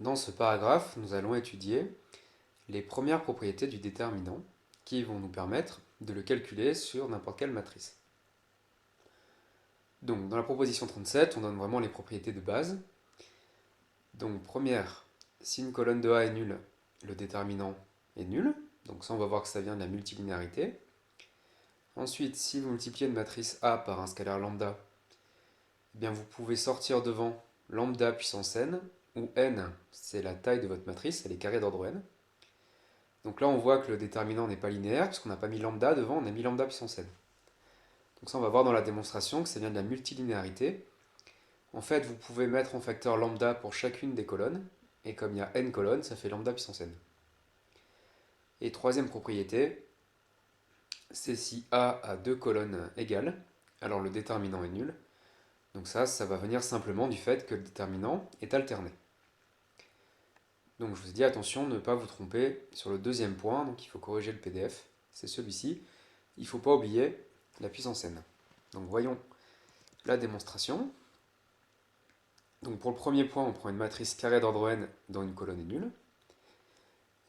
Dans ce paragraphe, nous allons étudier les premières propriétés du déterminant qui vont nous permettre de le calculer sur n'importe quelle matrice. Donc, dans la proposition 37, on donne vraiment les propriétés de base. Donc, première, si une colonne de A est nulle, le déterminant est nul. Donc ça, on va voir que ça vient de la multilinéarité. Ensuite, si vous multipliez une matrice A par un scalaire lambda, eh bien vous pouvez sortir devant lambda puissance n, où n, c'est la taille de votre matrice, elle est carrée d'ordre n. Donc là, on voit que le déterminant n'est pas linéaire, puisqu'on n'a pas mis lambda devant, on a mis lambda puissance n. Donc ça, on va voir dans la démonstration que ça vient de la multilinéarité. En fait, vous pouvez mettre en facteur lambda pour chacune des colonnes, et comme il y a n colonnes, ça fait lambda puissance n. Et troisième propriété, c'est si A a deux colonnes égales, alors le déterminant est nul. Donc ça va venir simplement du fait que le déterminant est alterné. Donc je vous ai dit attention, ne pas vous tromper sur le deuxième point, donc il faut corriger le PDF, c'est celui-ci. Il ne faut pas oublier la puissance n. Donc voyons la démonstration. Donc pour le premier point, on prend une matrice carrée d'ordre n dont une colonne est nulle.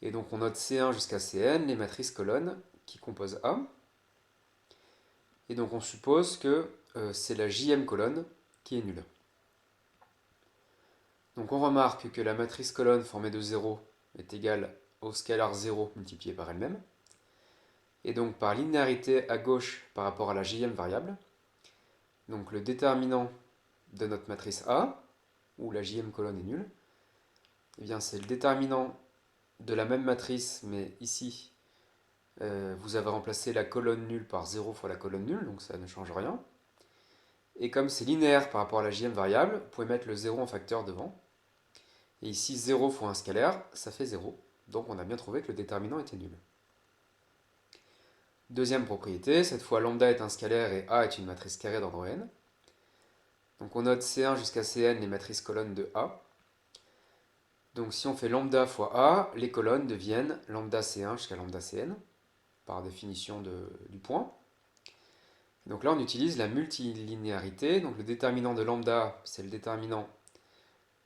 Et donc on note C1 jusqu'à Cn, les matrices colonnes qui composent A. Et donc on suppose que c'est la jème colonne qui est nulle. Donc on remarque que la matrice colonne formée de 0 est égale au scalar 0 multiplié par elle-même. Et donc par linéarité à gauche par rapport à la jème variable, donc le déterminant de notre matrice A, où la jème colonne est nulle, eh bien c'est le déterminant de la même matrice, mais ici, vous avez remplacé la colonne nulle par 0 fois la colonne nulle, donc ça ne change rien. Et comme c'est linéaire par rapport à la jème variable, vous pouvez mettre le 0 en facteur devant. Et ici, 0 fois un scalaire, ça fait 0. Donc on a bien trouvé que le déterminant était nul. Deuxième propriété, cette fois lambda est un scalaire et A est une matrice carrée d'ordre n. Donc on note C1 jusqu'à Cn les matrices colonnes de A. Donc si on fait lambda fois A, les colonnes deviennent lambda C1 jusqu'à lambda Cn, par définition du point. Donc là on utilise la multilinéarité, donc le déterminant de lambda, c'est le déterminant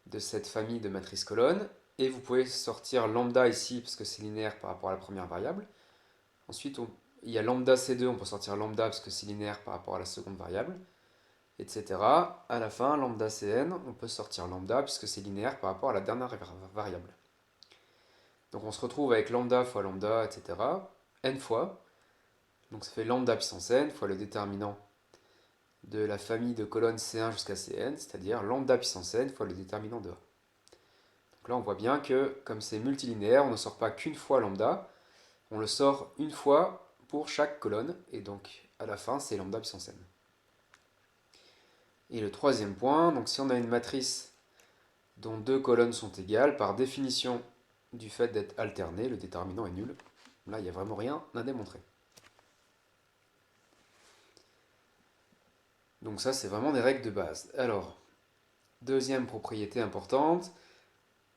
de cette famille de matrices colonnes, et vous pouvez sortir lambda ici, parce que c'est linéaire par rapport à la première variable. Ensuite, il y a lambda C2, on peut sortir lambda parce que c'est linéaire par rapport à la seconde variable, etc. À la fin, lambda Cn, on peut sortir lambda puisque c'est linéaire par rapport à la dernière variable. Donc on se retrouve avec lambda fois lambda, etc. n fois. Donc ça fait lambda puissance n fois le déterminant de la famille de colonnes C1 jusqu'à Cn, c'est-à-dire lambda puissance n fois le déterminant de A. Donc là on voit bien que comme c'est multilinéaire, on ne sort pas qu'une fois lambda, on le sort une fois pour chaque colonne, et donc à la fin c'est lambda puissance n. Et le troisième point, donc si on a une matrice dont deux colonnes sont égales, par définition du fait d'être alterné, le déterminant est nul. Là il n'y a vraiment rien à démontrer. Donc ça c'est vraiment des règles de base. Alors, deuxième propriété importante,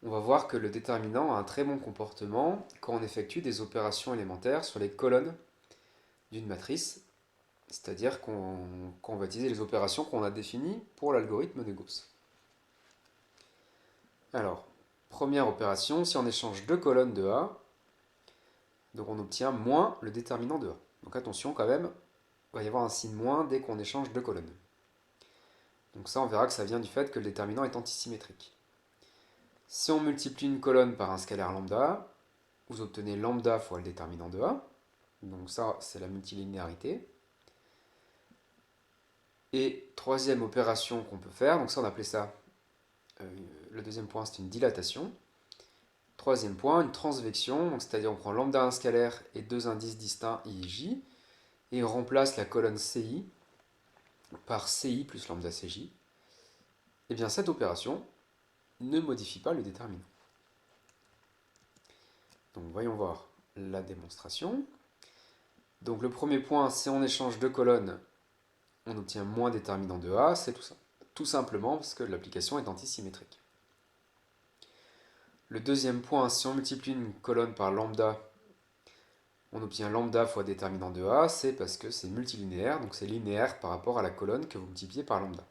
on va voir que le déterminant a un très bon comportement quand on effectue des opérations élémentaires sur les colonnes d'une matrice, c'est-à-dire qu'on va utiliser les opérations qu'on a définies pour l'algorithme de Gauss. Alors, première opération, si on échange deux colonnes de A, donc on obtient moins le déterminant de A. Donc attention quand même, il va y avoir un signe moins dès qu'on échange deux colonnes. Donc ça, on verra que ça vient du fait que le déterminant est antisymétrique. Si on multiplie une colonne par un scalaire lambda, vous obtenez lambda fois le déterminant de A. Donc ça, c'est la multilinéarité. Et troisième opération qu'on peut faire, donc ça on appelait ça, le deuxième point c'est une dilatation. Troisième point, une transvection, c'est-à-dire on prend lambda un scalaire et deux indices distincts i et j, et on remplace la colonne ci par ci plus lambda cj. Et bien cette opération ne modifie pas le déterminant. Donc voyons voir la démonstration. Donc le premier point, si on échange deux colonnes, on obtient moins déterminant de A, c'est tout ça. Tout simplement parce que l'application est antisymétrique. Le deuxième point, si on multiplie une colonne par lambda, on obtient lambda fois déterminant de A, c'est parce que c'est multilinéaire, donc c'est linéaire par rapport à la colonne que vous multipliez par lambda.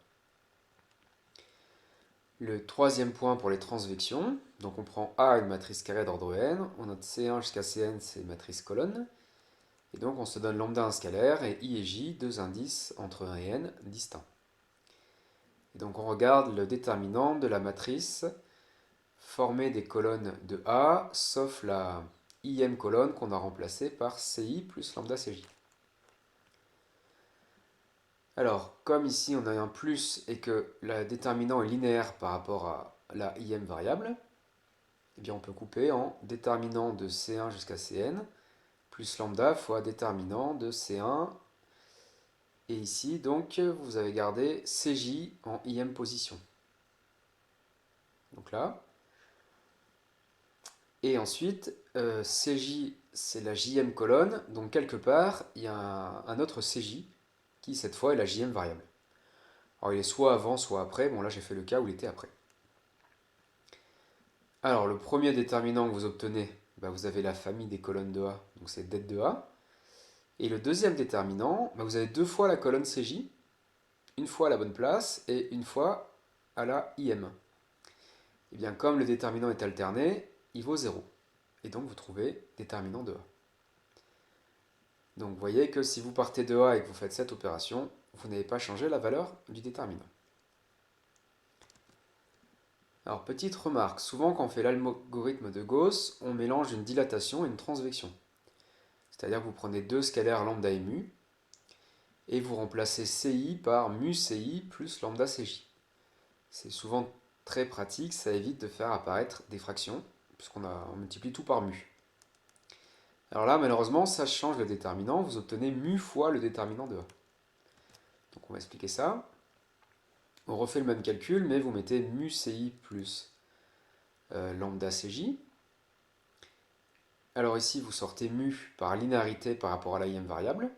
Le troisième point pour les transvections, Donc on prend A, une matrice carrée d'ordre n, on note C1 jusqu'à Cn, c'est une matrice colonne, et donc on se donne lambda un scalaire et I et J, deux indices entre 1 et n distincts. Et donc on regarde le déterminant de la matrice formée des colonnes de A, sauf la ième colonne qu'on a remplacée par Ci plus lambda Cj. Alors, comme ici on a un plus et que le déterminant est linéaire par rapport à la ième variable, eh bien on peut couper en déterminant de C1 jusqu'à Cn plus lambda fois déterminant de C1. Et ici, donc, vous avez gardé Cj en ième position. Donc là. Et ensuite, Cj, c'est la jème colonne. Donc quelque part, il y a un autre Cj qui, cette fois, est la jème variable. Alors il est soit avant, soit après. Bon, là, j'ai fait le cas où il était après. Alors, le premier déterminant que vous obtenez, bah, vous avez la famille des colonnes de A, donc c'est det de A. Et le deuxième déterminant, bah, vous avez deux fois la colonne Cj, une fois à la bonne place et une fois à la IM. Et bien, comme le déterminant est alterné, il vaut 0. Et donc, vous trouvez déterminant de A. Donc, vous voyez que si vous partez de A et que vous faites cette opération, vous n'avez pas changé la valeur du déterminant. Alors, petite remarque, souvent quand on fait l'algorithme de Gauss, on mélange une dilatation et une transvection. C'est-à-dire que vous prenez deux scalaires lambda et mu, et vous remplacez Ci par mu Ci plus lambda Cj. C'est souvent très pratique, ça évite de faire apparaître des fractions, puisqu'on multiplie tout par mu. Alors là, malheureusement, ça change le déterminant, vous obtenez mu fois le déterminant de A. Donc on va expliquer ça. On refait le même calcul, mais vous mettez mu Ci plus lambda Cj. Alors ici, vous sortez mu par linéarité par rapport à la ième variable.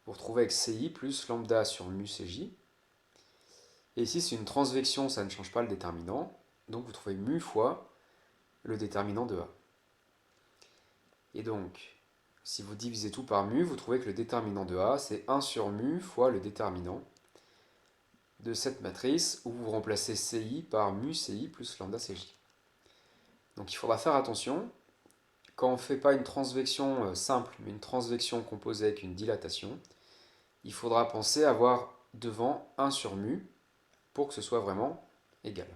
Vous retrouvez avec Ci plus lambda sur mu Cj. Et ici, c'est une transvection, ça ne change pas le déterminant. Donc vous trouvez mu fois le déterminant de A. Et donc, si vous divisez tout par mu, vous trouvez que le déterminant de A, c'est 1 sur mu fois le déterminant de cette matrice, où vous remplacez Ci par mu Ci plus lambda Cj. Donc il faudra faire attention, quand on ne fait pas une transvection simple, mais une transvection composée avec une dilatation, il faudra penser à avoir devant 1 sur mu, pour que ce soit vraiment égal.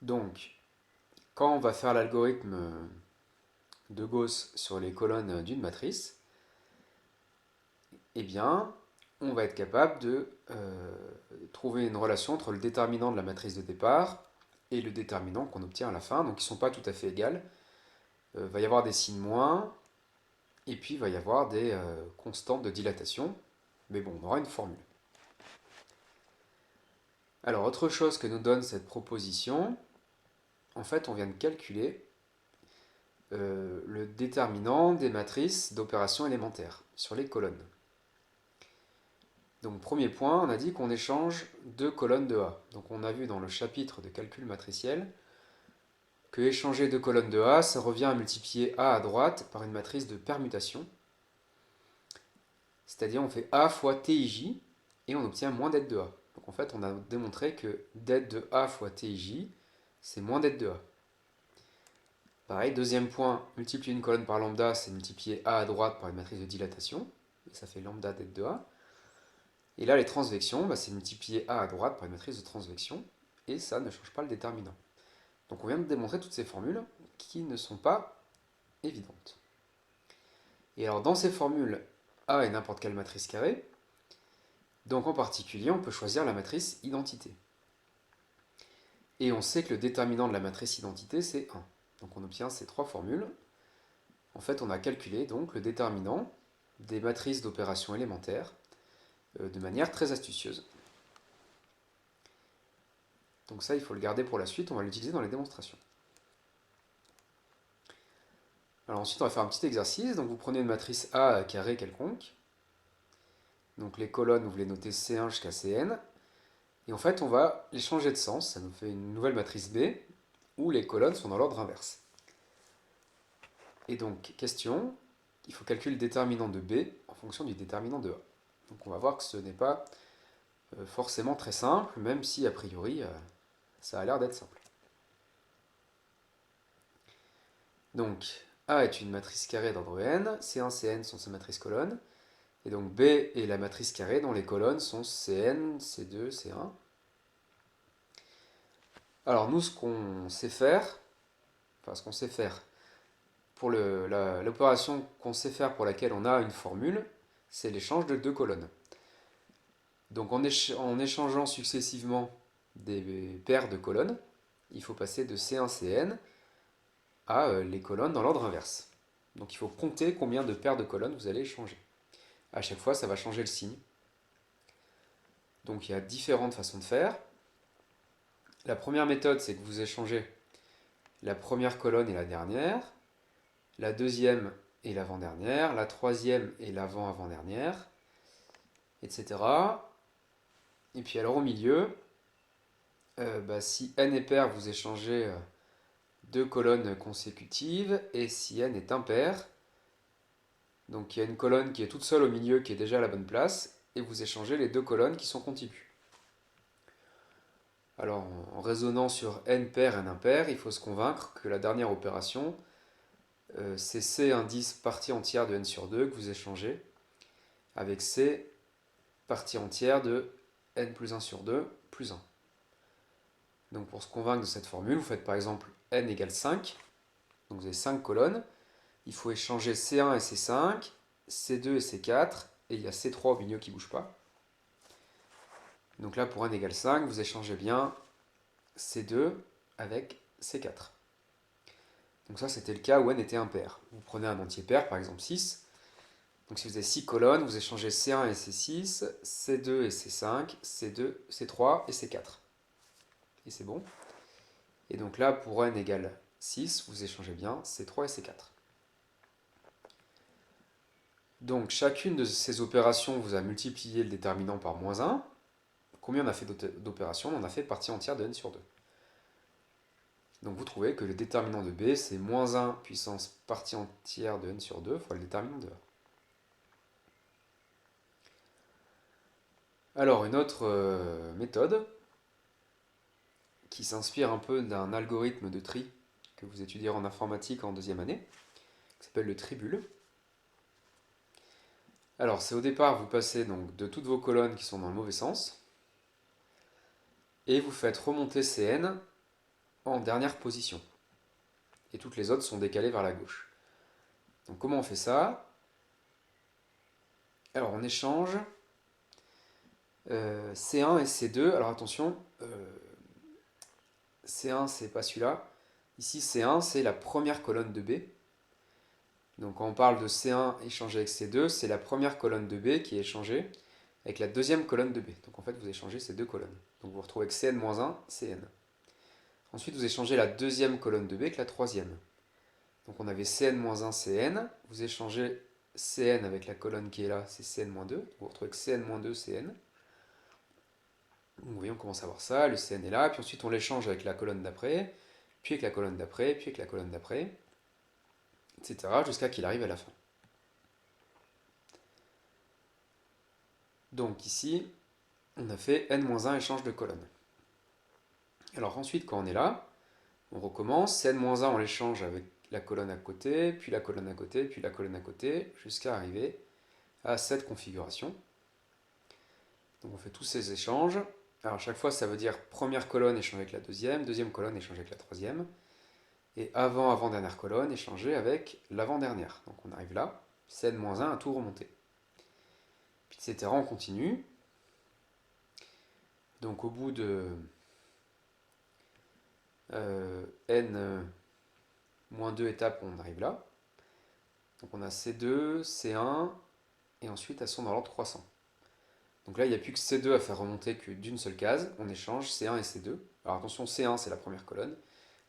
Donc, quand on va faire l'algorithme de Gauss sur les colonnes d'une matrice, eh bien, on va être capable de trouver une relation entre le déterminant de la matrice de départ et le déterminant qu'on obtient à la fin, donc ils ne sont pas tout à fait égales. Il va y avoir des signes moins, et puis il va y avoir des constantes de dilatation, mais bon, on aura une formule. Alors, autre chose que nous donne cette proposition, en fait, on vient de calculer le déterminant des matrices d'opérations élémentaires sur les colonnes. Donc premier point, on a dit qu'on échange deux colonnes de A. Donc on a vu dans le chapitre de calcul matriciel que échanger deux colonnes de A, ça revient à multiplier A à droite par une matrice de permutation. C'est-à-dire on fait A fois TIJ et on obtient moins det de A. Donc en fait on a démontré que det de A fois TIJ, c'est moins det de A. Pareil, deuxième point, multiplier une colonne par lambda, c'est multiplier A à droite par une matrice de dilatation. Et ça fait lambda det de A. Et là, les transvections, bah, c'est multiplier A à droite par une matrice de transvection, et ça ne change pas le déterminant. Donc on vient de démontrer toutes ces formules qui ne sont pas évidentes. Et alors dans ces formules, A est n'importe quelle matrice carrée, donc en particulier on peut choisir la matrice identité. Et on sait que le déterminant de la matrice identité c'est 1. Donc on obtient ces trois formules. En fait on a calculé donc le déterminant des matrices d'opérations élémentaires de manière très astucieuse. Donc ça, il faut le garder pour la suite, on va l'utiliser dans les démonstrations. Alors ensuite, on va faire un petit exercice. Donc vous prenez une matrice A carré quelconque. Donc les colonnes, vous les notez C1 jusqu'à Cn. Et en fait, on va les changer de sens. Ça nous fait une nouvelle matrice B, où les colonnes sont dans l'ordre inverse. Et donc, question, il faut calculer le déterminant de B en fonction du déterminant de A. Donc on va voir que ce n'est pas forcément très simple, même si a priori ça a l'air d'être simple. Donc A est une matrice carrée d'ordre n, C1, Cn sont ses matrices colonnes, et donc B est la matrice carrée dont les colonnes sont Cn, C2, C1. Alors nous, ce qu'on sait faire, pour l'opération qu'on sait faire pour laquelle on a une formule, c'est l'échange de deux colonnes. Donc en échangeant successivement des paires de colonnes, il faut passer de C1, Cn à les colonnes dans l'ordre inverse. Donc il faut compter combien de paires de colonnes vous allez échanger. À chaque fois, ça va changer le signe. Donc il y a différentes façons de faire. La première méthode, c'est que vous échangez la première colonne et la dernière, la deuxième et l'avant-dernière, la troisième et l'avant-avant-dernière, etc. Et puis alors au milieu, si n est pair, vous échangez deux colonnes consécutives, et si n est impair, donc il y a une colonne qui est toute seule au milieu qui est déjà à la bonne place, et vous échangez les deux colonnes qui sont contiguës. Alors en raisonnant sur n pair, n impair, il faut se convaincre que la dernière opération, c'est C indice partie entière de n sur 2 que vous échangez, avec C partie entière de n plus 1 sur 2 plus 1. Donc pour se convaincre de cette formule, vous faites par exemple n égale 5, donc vous avez 5 colonnes, il faut échanger C1 et C5, C2 et C4, et il y a C3 au milieu qui ne bouge pas. Donc là, pour n égale 5, vous échangez bien C2 avec C4. Donc ça, c'était le cas où n était impair. Vous prenez un entier pair, par exemple 6. Donc si vous avez 6 colonnes, vous échangez C1 et C6, C2 et C5, C2, C3 et C4. Et c'est bon. Et donc là, pour n égale 6, vous échangez bien C3 et C4. Donc chacune de ces opérations vous a multiplié le déterminant par moins 1. Combien on a fait d'opérations? On a fait partie entière de n sur 2. Donc vous trouvez que le déterminant de B, c'est moins 1 puissance partie entière de n sur 2 fois le déterminant de A. Alors une autre méthode qui s'inspire un peu d'un algorithme de tri que vous étudierez en informatique en deuxième année, qui s'appelle le tribule. Alors c'est au départ, vous passez donc de toutes vos colonnes qui sont dans le mauvais sens, et vous faites remonter Cn en dernière position. Et toutes les autres sont décalées vers la gauche. Donc comment on fait ça? Alors on échange C1 et C2. Alors attention, C1 c'est pas celui-là. Ici C1 c'est la première colonne de B. Donc quand on parle de C1 échangé avec C2, c'est la première colonne de B qui est échangée avec la deuxième colonne de B. Donc en fait vous échangez ces deux colonnes. Donc vous vous retrouvez avec Cn-1, Cn. Ensuite vous échangez la deuxième colonne de B avec la troisième. Donc on avait Cn-1, Cn. Vous échangez Cn avec la colonne qui est là, c'est Cn-2. Vous vous retrouvez avec Cn-2, Cn. Donc vous voyez, on commence à voir ça, le Cn est là, puis ensuite on l'échange avec la colonne d'après, puis avec la colonne d'après, puis avec la colonne d'après, etc. jusqu'à qu'il arrive à la fin. Donc ici, on a fait n-1 échange de colonnes. Alors ensuite, quand on est là, on recommence, n-1 on l'échange avec la colonne à côté, puis la colonne à côté, puis la colonne à côté, jusqu'à arriver à cette configuration. Donc on fait tous ces échanges. Alors à chaque fois, ça veut dire première colonne échangée avec la deuxième colonne échangée avec la troisième, et avant-avant-dernière colonne échangée avec l'avant-dernière. Donc on arrive là, Cn-1 à tout remonter. Puis etc. on continue. Donc au bout de n-2 étapes, on arrive là. Donc on a C2, C1, et ensuite elles sont dans l'ordre croissant. Donc là, il n'y a plus que C2 à faire remonter que d'une seule case. On échange C1 et C2. Alors attention, C1 c'est la première colonne,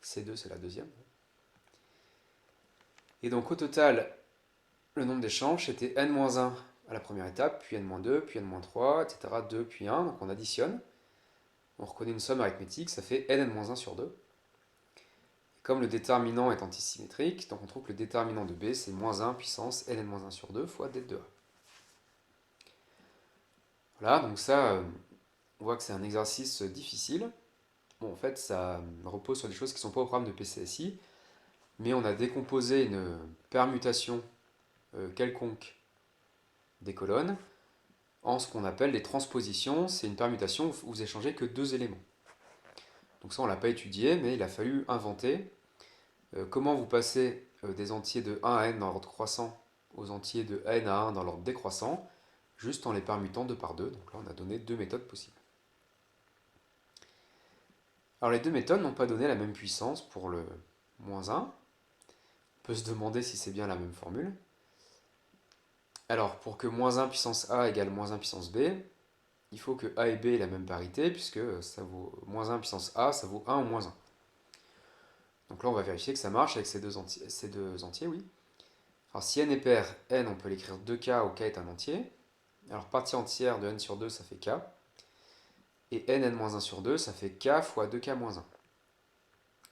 C2 c'est la deuxième. Et donc au total, le nombre d'échanges c'était n-1 à la première étape, puis n-2, puis n-3, etc. 2, puis 1. Donc on additionne. On reconnaît une somme arithmétique, ça fait n-1 sur 2. Comme le déterminant est antisymétrique, donc on trouve que le déterminant de B, c'est moins 1 puissance n-1 sur 2 fois d de A. Voilà, donc ça, on voit que c'est un exercice difficile. Bon, en fait, ça repose sur des choses qui ne sont pas au programme de PCSI, mais on a décomposé une permutation quelconque des colonnes en ce qu'on appelle les transpositions. C'est une permutation où vous échangez que deux éléments. Donc ça, on ne l'a pas étudié, mais il a fallu inventer comment vous passez des entiers de 1 à n dans l'ordre croissant aux entiers de n à 1 dans l'ordre décroissant, juste en les permutant 2 par 2. Donc là, on a donné deux méthodes possibles. Alors les deux méthodes n'ont pas donné la même puissance pour le moins 1. On peut se demander si c'est bien la même formule. Alors pour que moins 1 puissance a égale moins 1 puissance b, il faut que a et b aient la même parité, puisque ça vaut moins 1 puissance a, ça vaut 1 ou moins 1. Donc là on va vérifier que ça marche avec ces deux entiers, oui. Alors si n est pair, n on peut l'écrire 2k où k est un entier. Alors partie entière de n sur 2 ça fait k. Et n-1 sur 2 ça fait k fois 2k moins 1.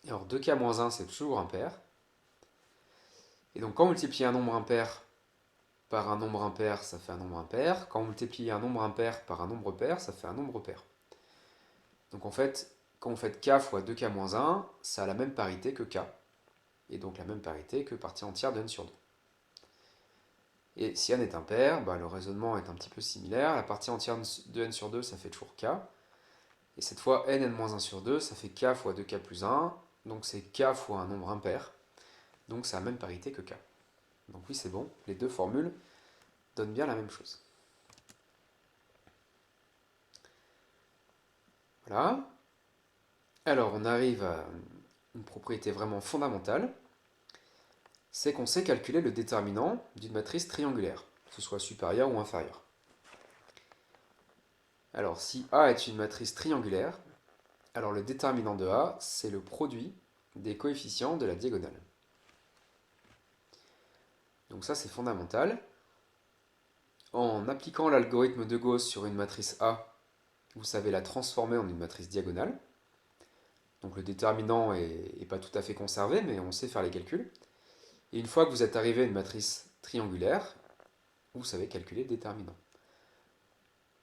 Alors 2k moins 1 c'est toujours impair. Et donc quand on multiplie un nombre impair par un nombre impair, ça fait un nombre impair. Quand on multiplie un nombre impair par un nombre pair, ça fait un nombre pair. Donc en fait, quand vous faites k fois 2k moins 1, ça a la même parité que k. Et donc la même parité que partie entière de n sur 2. Et si n est impair, le raisonnement est un petit peu similaire. La partie entière de n sur 2, ça fait toujours k. Et cette fois, n-1 sur 2, ça fait k fois 2k plus 1. Donc c'est k fois un nombre impair. Donc c'est la même parité que k. Donc oui, c'est bon, les deux formules donnent bien la même chose. Voilà. Alors on arrive à une propriété vraiment fondamentale, c'est qu'on sait calculer le déterminant d'une matrice triangulaire, que ce soit supérieure ou inférieure. Alors si A est une matrice triangulaire, alors le déterminant de A, c'est le produit des coefficients de la diagonale. Donc ça c'est fondamental. En appliquant l'algorithme de Gauss sur une matrice A, vous savez la transformer en une matrice diagonale. Donc le déterminant n'est pas tout à fait conservé, mais on sait faire les calculs. Et une fois que vous êtes arrivé à une matrice triangulaire, vous savez calculer le déterminant.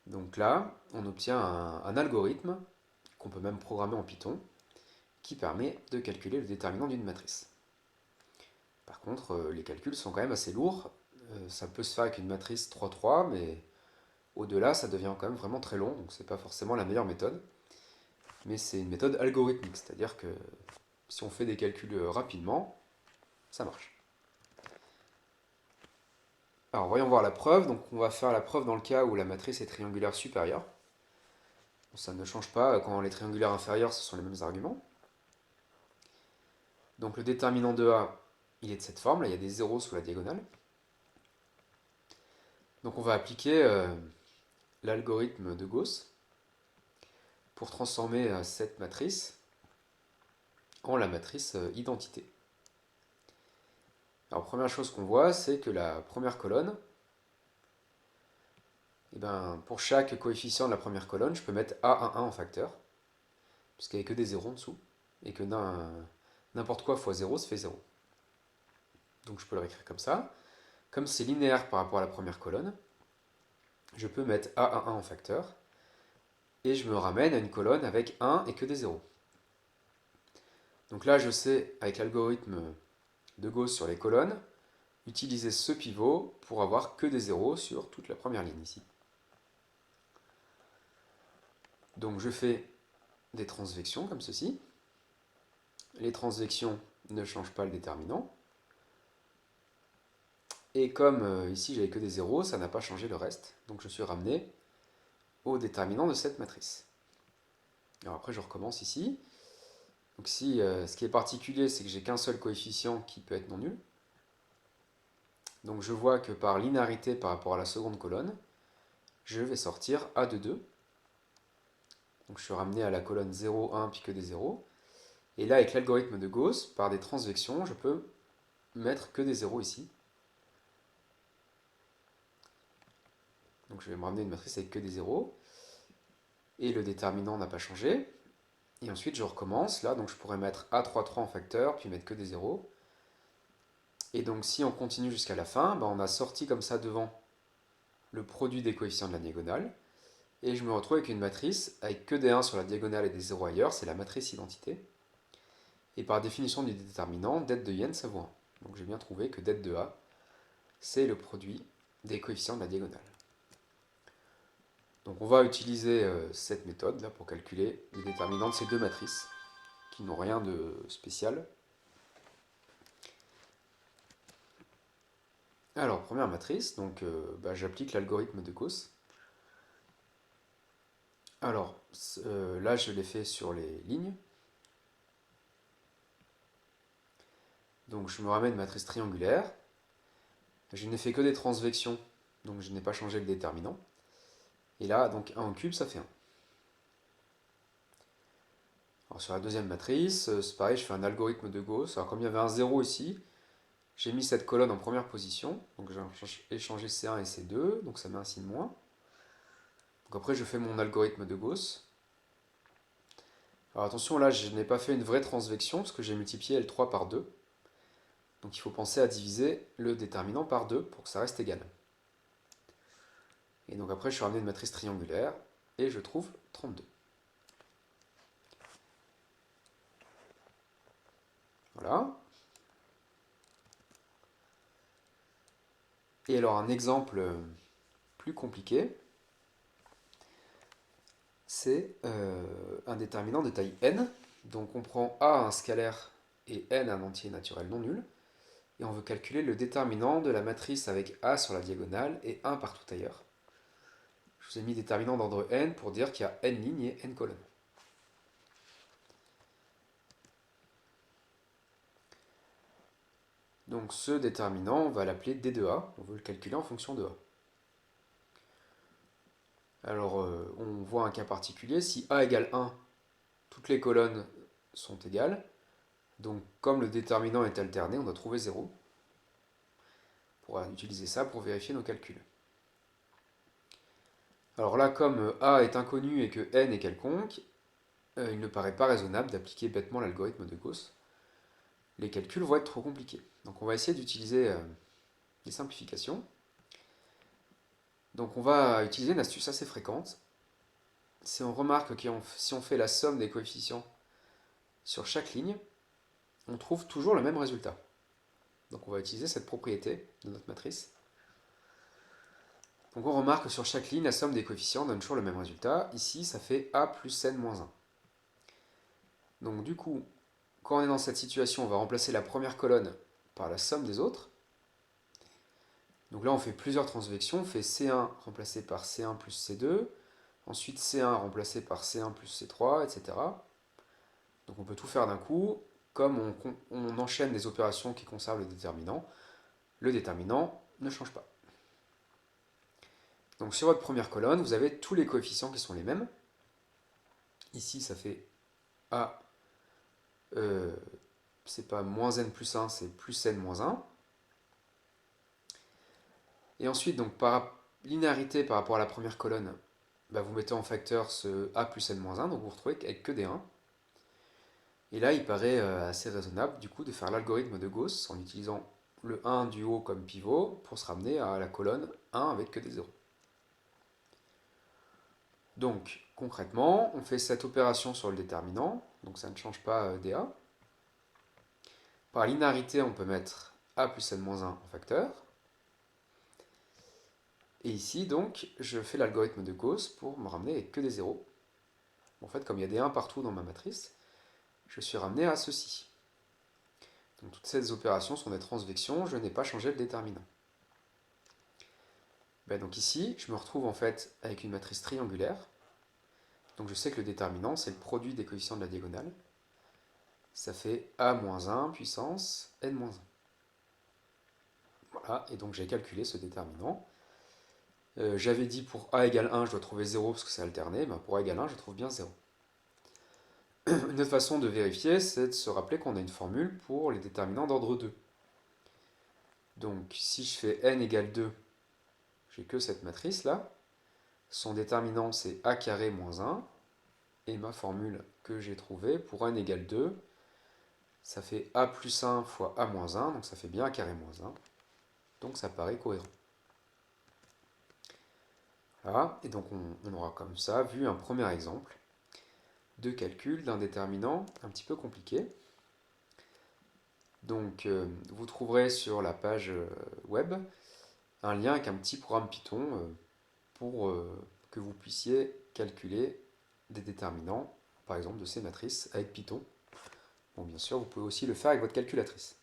Donc là, on obtient un algorithme, qu'on peut même programmer en Python, qui permet de calculer le déterminant d'une matrice. Par contre, les calculs sont quand même assez lourds. Ça peut se faire avec une matrice 3-3, mais au-delà, ça devient quand même vraiment très long, donc c'est pas forcément la meilleure méthode. Mais c'est une méthode algorithmique, c'est-à-dire que si on fait des calculs rapidement, ça marche. Alors voyons voir la preuve. Donc on va faire la preuve dans le cas où la matrice est triangulaire supérieure. Bon, ça ne change pas, quand les triangulaires inférieurs, ce sont les mêmes arguments. Donc le déterminant de A, il est de cette forme, là il y a des zéros sous la diagonale. Donc on va appliquer l'algorithme de Gauss pour transformer cette matrice en la matrice identité. Alors première chose qu'on voit, c'est que la première colonne, pour chaque coefficient de la première colonne, je peux mettre A11 en facteur, puisqu'il n'y a que des zéros en dessous, et que n'importe quoi fois 0, ça fait 0. Donc je peux le réécrire comme ça. Comme c'est linéaire par rapport à la première colonne, je peux mettre A11 en facteur, et je me ramène à une colonne avec 1 et que des zéros. Donc là, je sais, avec l'algorithme de Gauss sur les colonnes, utiliser ce pivot pour avoir que des zéros sur toute la première ligne ici. Donc je fais des transvections comme ceci. Les transvections ne changent pas le déterminant. Et comme ici j'avais que des zéros, ça n'a pas changé le reste. Donc je suis ramené au déterminant de cette matrice. Alors après je recommence ici. Donc ici, ce qui est particulier, c'est que j'ai qu'un seul coefficient qui peut être non nul. Donc je vois que par linéarité par rapport à la seconde colonne, je vais sortir A de 2. Donc je suis ramené à la colonne 0, 1, puis que des zéros. Et là, avec l'algorithme de Gauss, par des transvections, je peux mettre que des zéros ici. Donc je vais me ramener une matrice avec que des zéros. Et le déterminant n'a pas changé. Et ensuite, je recommence. Là, donc je pourrais mettre A33 en facteur, puis mettre que des zéros. Et donc si on continue jusqu'à la fin, on a sorti comme ça devant le produit des coefficients de la diagonale. Et je me retrouve avec une matrice avec que des 1 sur la diagonale et des 0 ailleurs, c'est la matrice identité. Et par définition du déterminant, det de n, ça vaut 1. Donc j'ai bien trouvé que det de A, c'est le produit des coefficients de la diagonale. Donc on va utiliser cette méthode là pour calculer les déterminants de ces deux matrices, qui n'ont rien de spécial. Alors, première matrice, donc j'applique l'algorithme de Gauss. Alors, là je l'ai fait sur les lignes. Donc je me ramène une matrice triangulaire. Je n'ai fait que des transvections, donc je n'ai pas changé le déterminant. Et là, donc 1 en cube, ça fait 1. Alors sur la deuxième matrice, c'est pareil, je fais un algorithme de Gauss. Alors comme il y avait un 0 ici, j'ai mis cette colonne en première position. Donc j'ai échangé C1 et C2, donc ça met un signe moins. Donc après je fais mon algorithme de Gauss. Alors attention, là je n'ai pas fait une vraie transvection, parce que j'ai multiplié L3 par 2. Donc il faut penser à diviser le déterminant par 2 pour que ça reste égal. Et donc après je suis ramené une matrice triangulaire, et je trouve 32. Voilà. Et alors un exemple plus compliqué, c'est un déterminant de taille n. Donc on prend A un scalaire et n un entier naturel non nul. Et on veut calculer le déterminant de la matrice avec A sur la diagonale et 1 partout ailleurs. Je vous ai mis déterminant d'ordre n pour dire qu'il y a n lignes et n colonnes. Donc ce déterminant, on va l'appeler D de A. On veut le calculer en fonction de A. Alors on voit un cas particulier. Si A égale 1, toutes les colonnes sont égales. Donc comme le déterminant est alterné, on doit trouver 0. On pourra utiliser ça pour vérifier nos calculs. Alors là, comme A est inconnu et que n est quelconque, il ne paraît pas raisonnable d'appliquer bêtement l'algorithme de Gauss. Les calculs vont être trop compliqués. Donc on va essayer d'utiliser des simplifications. Donc on va utiliser une astuce assez fréquente. Si on remarque que si on fait la somme des coefficients sur chaque ligne, on trouve toujours le même résultat. Donc on va utiliser cette propriété de notre matrice. Donc on remarque que sur chaque ligne, la somme des coefficients donne toujours le même résultat. Ici, ça fait A plus n moins 1. Donc du coup, quand on est dans cette situation, on va remplacer la première colonne par la somme des autres. Donc là, on fait plusieurs transvections. On fait C1 remplacé par C1 plus C2. Ensuite, C1 remplacé par C1 plus C3, etc. Donc on peut tout faire d'un coup. Comme on enchaîne des opérations qui conservent le déterminant ne change pas. Donc sur votre première colonne, vous avez tous les coefficients qui sont les mêmes. Ici, ça fait A, c'est pas moins n plus 1, c'est plus n moins 1. Et ensuite, donc par linéarité par rapport à la première colonne, vous mettez en facteur ce A plus n moins 1, donc vous vous retrouvez avec que des 1. Et là, il paraît assez raisonnable du coup de faire l'algorithme de Gauss en utilisant le 1 du haut comme pivot pour se ramener à la colonne 1 avec que des 0. Donc, concrètement, on fait cette opération sur le déterminant, donc ça ne change pas dA. Par linéarité, on peut mettre A plus n-1 en facteur. Et ici, donc, je fais l'algorithme de Gauss pour me ramener avec que des 0. En fait, comme il y a des 1 partout dans ma matrice, je suis ramené à ceci. Donc toutes ces opérations sont des transvections, je n'ai pas changé le déterminant. Donc ici, je me retrouve en fait avec une matrice triangulaire. Donc je sais que le déterminant, c'est le produit des coefficients de la diagonale. Ça fait A-1 puissance n-1. Voilà, et donc j'ai calculé ce déterminant. J'avais dit pour A égale 1, je dois trouver 0 parce que c'est alterné. Pour A égale 1, je trouve bien 0. Une autre façon de vérifier, c'est de se rappeler qu'on a une formule pour les déterminants d'ordre 2. Donc si je fais n égale 2, j'ai que cette matrice là. Son déterminant c'est a carré moins 1. Et ma formule que j'ai trouvée pour n égale 2, ça fait a plus 1 fois a moins 1, donc ça fait bien a carré moins 1. Donc ça paraît cohérent. Voilà, et donc on aura comme ça vu un premier exemple de calcul d'un déterminant un petit peu compliqué. Donc vous trouverez sur la page web un lien avec un petit programme Python pour que vous puissiez calculer des déterminants, par exemple de ces matrices avec Python. Bon, bien sûr, vous pouvez aussi le faire avec votre calculatrice.